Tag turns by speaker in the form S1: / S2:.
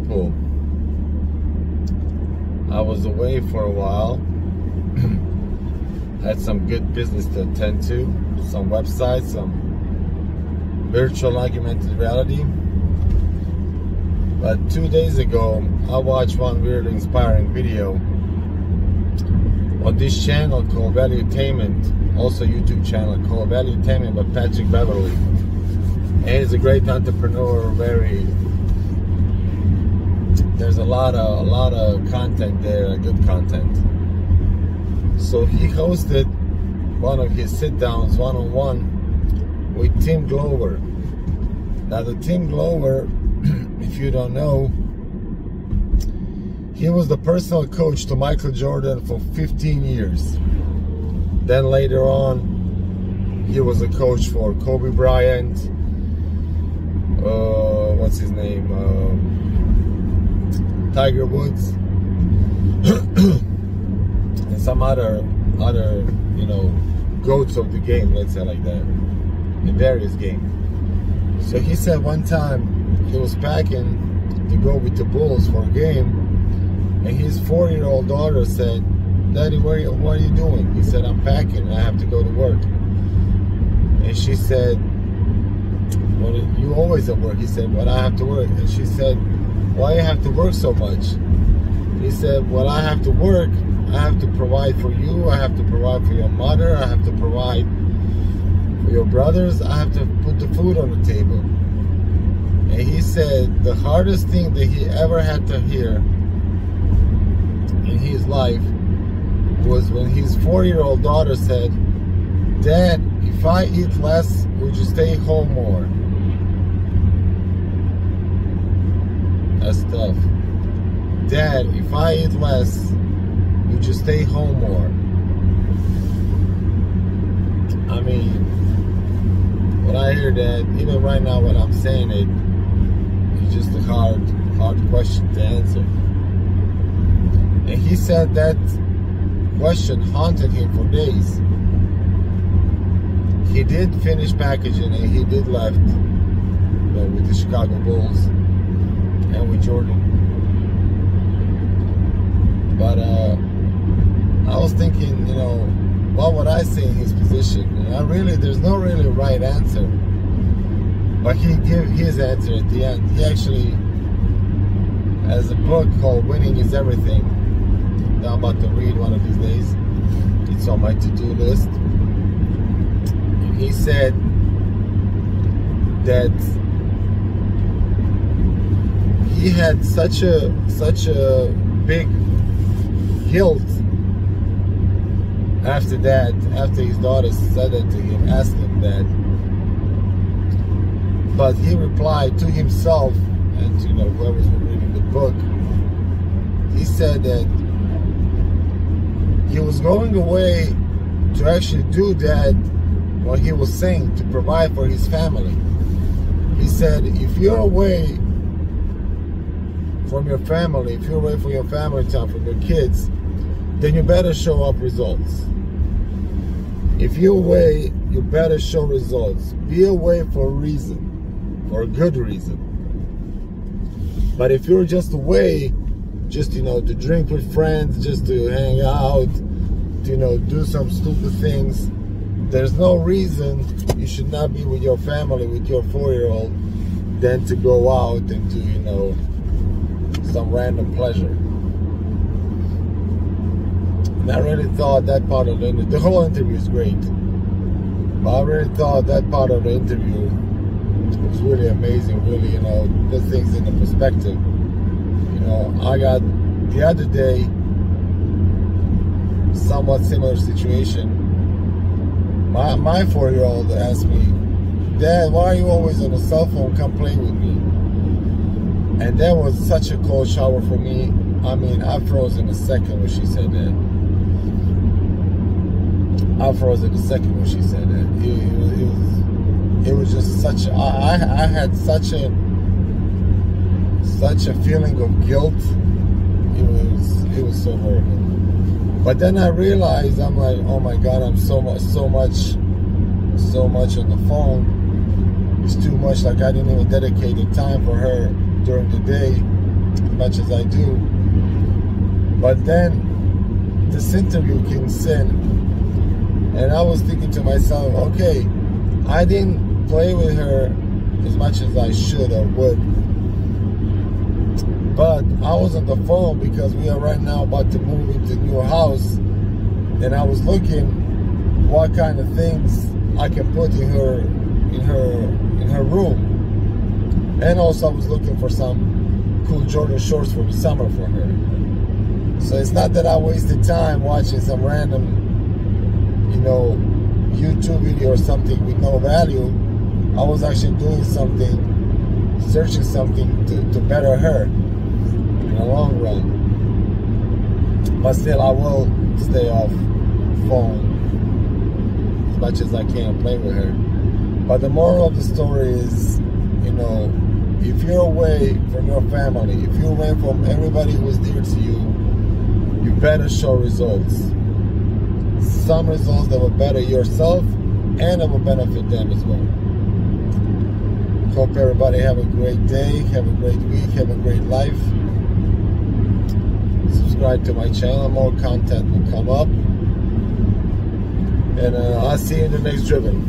S1: simple. I was away for a while. Had some good business to attend to, some websites, some virtual augmented reality. But 2 days ago, I watched one really inspiring video on this channel called Valuetainment, also YouTube channel called Valuetainment by Patrick Beverly. And he's a great entrepreneur, there's a lot of content there, good content. So he hosted one of his sit-downs one-on-one with Tim Glover. Now the Tim Glover, if you don't know, he was the personal coach to Michael Jordan for 15 years. Then later on, he was a coach for Kobe Bryant, what's his name, Tiger Woods, and some other, you know, goats of the game, let's say like that, in various games. So he said one time he was packing to go with the Bulls for a game, and his 4-year-old daughter said, "Daddy, what are you doing?" He said, "I'm packing, I have to go to work." And she said, "Well, you always at work." He said, "Well, I have to work." And she said, "Why do you have to work so much?" He said, "Well, I have to work. I have to provide for you. I have to provide for your mother. I have to provide for your brothers. I have to put the food on the table." And he said the hardest thing that he ever had to hear in his life was when his 4-year-old daughter said, "Dad, if I eat less, would you stay home more?" That's tough. "Dad, if I eat less, would you stay home more?" I mean, when I hear that, even right now when I'm saying it, it's just a hard question to answer. And he said that question haunted him for days. He did finish packaging and he did left, you know, with the Chicago Bulls and with Jordan. But I was thinking, you know, what would I say in his position? And there's no really right answer. But he gave his answer at the end. He actually has a book called Winning is Everything that I'm about to read one of these days. It's on my to-do list. And he said that he had such a big guilt after his daughter said that to him, asked him that. But he replied to himself and to, you know, whoever's been reading the book. He said that he was going away to actually do that, what he was saying, to provide for his family. He said, if you're away from your family, if you're away from your family time, from your kids, then you better show up results. If you're away, you better show results. Be away for a reason, for a good reason. But if you're just away, just, you know, to drink with friends, just to hang out, to, you know, do some stupid things, there's no reason you should not be with your family, with your 4-year-old, than to go out and do, you know, some random pleasure. And I really thought that part of the whole interview is great, but I really thought that part of the interview was really amazing, really, you know, put things into perspective. You know, I got, the other day, somewhat similar situation. My 4-year-old asked me, "Dad, why are you always on the cell phone? Come play with me." And that was such a cold shower for me. I mean, I froze in a second when she said that. I froze in a second when she said that. It was just such. I had such a feeling of guilt. It was so horrible. But then I realized, I'm like, oh my God, I'm so much on the phone. It's too much. Like, I didn't even dedicate the time for her during the day as much as I do. But then this interview kicks in, and I was thinking to myself, okay, I didn't play with her as much as I should or would, but I was on the phone because we are right now about to move into a new house, and I was looking what kind of things I can put in her room, and also I was looking for some cool Jordan shorts for the summer for her. So it's not that I wasted time watching some random, you know, YouTube video or something with no value. I was actually doing something, searching something to better her in the long run. But still, I will stay off phone as much as I can, play with her. But the moral of the story is, you know, if you're away from your family, if you're away from everybody who is dear to you, you better show results. Some results that will better yourself and that will benefit them as well. Hope everybody have a great day, have a great week, have a great life. Subscribe to my channel, more content will come up. And I'll see you in the next Driven.